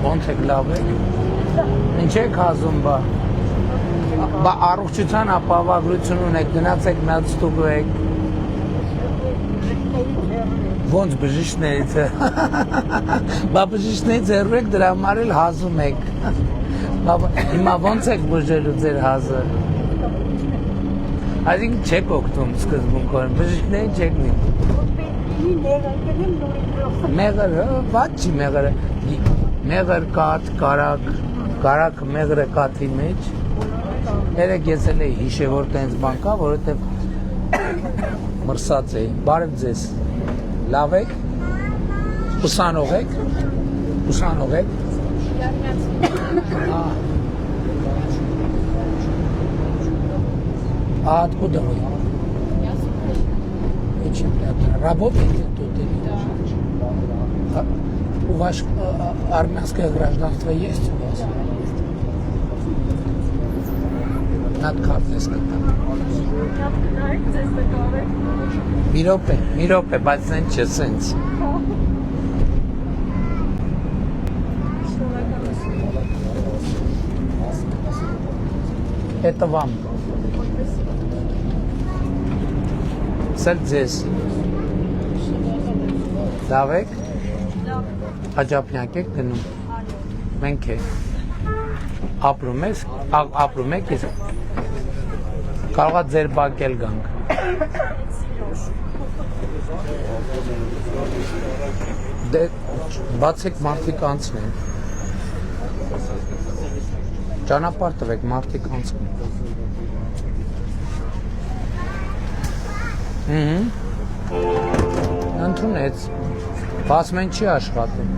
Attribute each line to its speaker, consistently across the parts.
Speaker 1: Ոնց եք լավ եք։ Ինչ եք ասում բա։ Բա առողջության ապահովագրություն ունեք, գնացեք մի հատ ստուգեք։ Ոնց բժիշկներից է։ Բա բժիշկներից հեռու եք, դրա համար էլ հազում եք։ Հիմա ոնց եք բուժելու ձեր հազը։ Այսինքն չեք օգտում սկզբունքորեն, բժիշկներին չեք նի։ Մեղր, ված չի մեղրը։ Մեղր կաթ, կարակ մեղրը կաթի մեջ։ Երեք ես էլ էի հիշե, որ տենց բան կա, որովհետև մրսած էի։ Բարև ձեզ։ Լավ եք։ Ուսանող եք։ Ուսանող եք։ А откуда вы?
Speaker 2: Я с Украины.
Speaker 1: Очень приятно. Работаете тут или? Да. У вас армянское гражданство есть у вас? Надо карты сказать. Միրոպե, բայց սենց չէ, սենց։ Это вам. Սեր ձեզ։ Լավ եք։ Աջափնյակ եք գնում։ Մենք է։ Ապրում եք ես։ Կարող է ձեր բակել գանք։ Դե բացեք մարդիկ անցնեն։ Ճանապարհ տվեք մարդիկ անցնեն։ Ընդունեց։ Բասմեն չի աշխատում։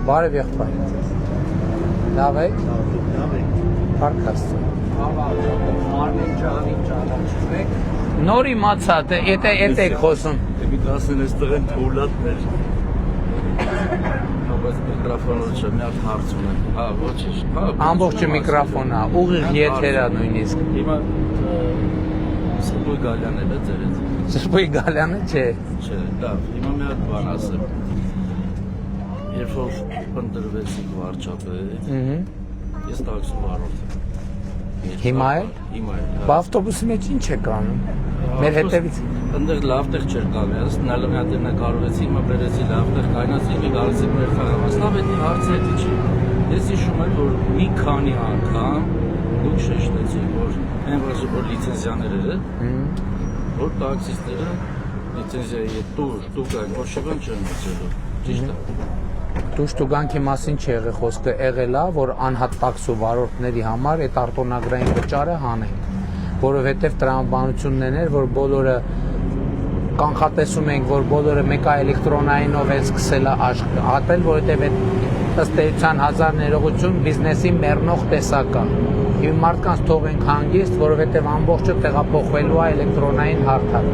Speaker 1: Բարև եղբայր։ Լավ եք։ Փառքաստու։ Նոր իմացա, էդ եք խոսում։
Speaker 3: Մի 10 տղեն թուլատներ։ Բայց միկրոֆոնը չէ, մի հատ հարց ունեմ։ Հա, ոչինչ։
Speaker 1: Ամբողջը միկրոֆոնն է, ուղիղ եթեր է նույնիսկ։
Speaker 3: Հիմա Սրբոյ Գալյանն է ձերից։
Speaker 1: Սրբոյ Գալյանը չէ։
Speaker 3: Չէ, լավ, հիմա մի հատ բան ասեմ։ Երբ որ ընտրվեցիք վարչապետ, ես տաքսի վարորդ եմ։
Speaker 1: Հիմա է։ Բա ավտոբուսի մեջ ինչ եք անում։ Մեր հետևից։
Speaker 3: Այնտեղ լավ տեղ չէր գալիս, նալմյատերն կարողեցի, հիմա բերեցի լավ տեղ կայնացի, մի գալեցի մեր խաղամաս։ Լավ էդի հարցը էդի չի։ Ես հիշում եմ, որ մի քանի անգամ դուք շեշտեցիք, որ այն որ լիցենզիաները, որ տաքսիստները լիցենզիայի տուգան ոչ բան չեն մտցելու։ Ճիշտ է։
Speaker 1: Դուշտուգանքի մասին չի եղել խոսքը, եղել է, որ անհատ տաքսու վարորդների համար այդ արտոնագրային վճարը հանենք, որովհետև տրամաբանություններն էր, որ բոլորը կանխատեսում ենք, որ բոլորը մեկա էլեկտրոնայինով է սկսել ատել, որովհետև այդ ըստ էության հազար ներողություն բիզնեսի մեռնող տեսակ է։ Հիմա մարդկանց թողենք հանգիստ, որովհետև ամբողջը տեղափոխվելու է էլեկտրոնային հարթակ։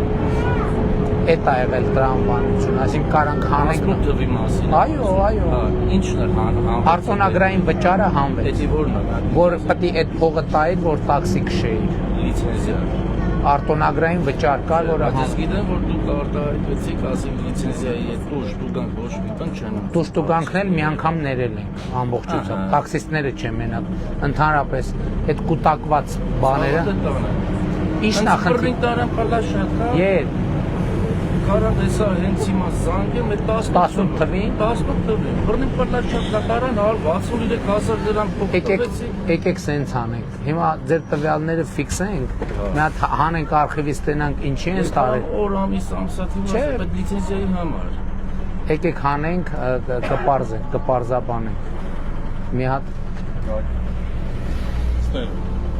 Speaker 1: Էդ է եղել տրամաբանություն, այսինքն կարանք հանենք
Speaker 3: թվի մասին։
Speaker 1: Այո։
Speaker 3: Ինչն է հանվում։
Speaker 1: Արտոնագրային վճարը հանվեց։
Speaker 3: Էդի որն է։
Speaker 1: Որ պետք է այդ փողը տայր, որ տաքսի քշեի։
Speaker 3: Լիցենզիա։
Speaker 1: Արտոնագրային վճար կար, որը
Speaker 3: Ես գիտեմ, որ դուք արտահայտվեցիք, ասենք լիցենզիայի այդ դուշտուգանք ոչ մի բան չեն։
Speaker 1: Դուշտուգանքն էլ մի անգամ ներել ենք ամբողջությամբ։ Տաքսիստները չեն մենակ, ընդհանրապես այդ կուտակված բաները։ Ինչն է խնդիրը։ Եվ
Speaker 3: Կարան հեսա հենց հիմա զանգեմ, այդ
Speaker 1: 18 թվին։
Speaker 3: 18 թվին։ Բռնին պլաչակ կատարան 63,000 դրամ փոխվեցի։
Speaker 1: Եկեք սենց անենք։ Հիմա ձեր տվյալները ֆիքսենք, մի հատ հանենք արխիվից տենանք ինչի են տարել։
Speaker 3: Օր ամիս ամսաթի մասը այդ լիցենզիայի համար։
Speaker 1: Եկեք հանենք, կպարզաբանենք։ Մի հատ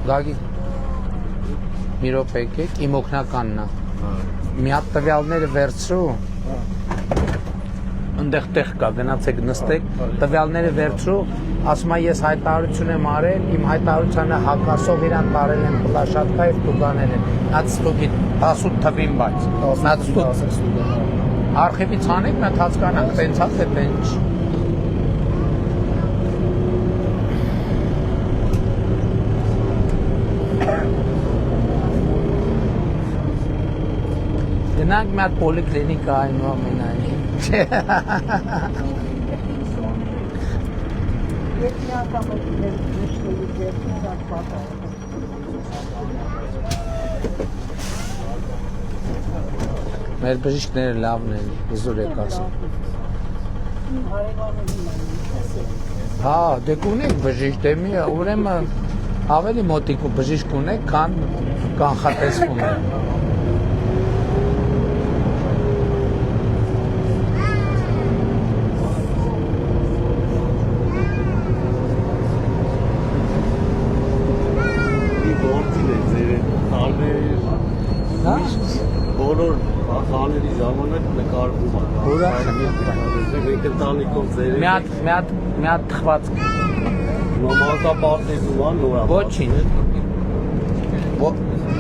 Speaker 1: Գագի մի րոպե եկեք, իմ օգնականն է։ Մի հատ տվյալները վերցրու, ընդեղ տեղ կա, գնացեք նստեք, տվյալները վերցրու, ասում է ես հայտարարություն եմ արել, իմ հայտարարությանը հակասող իրան տարել են պլաշատկա և տուգանել են, նած ստուգի 18 թվին բայց, արխիվից հանեք, մետ հացկանանք, տենցած է տենչ։ Գնանք մի հատ պոլիկլինիկա այնուամենայնիվ։
Speaker 4: Երկի անգամ եք նշնելու ձերքին շատ պատահ։
Speaker 1: Մեր բժիշկները լավն են, իզուր եք ասում։ Հա, դե կունեք բժիշկ, դե մի ուրեմն ավելի մոտիկ բժիշկ ունեք, քան կանխատեսվում է։ Հա?
Speaker 5: Բոլոր խաղերի ժամանակ նկարվում է։
Speaker 1: Ուրախ եմ։
Speaker 5: Մենք ընտանիքով ձեր
Speaker 1: Մի հատ թխված
Speaker 5: մամակապարտեզում ան նորա։
Speaker 1: ոչինչ։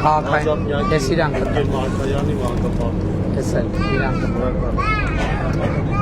Speaker 1: Քաղաքային, ես իրան կտամ։
Speaker 5: Մարկայանի մանկապարտեզ։
Speaker 1: Տեսել, իրան կտամ։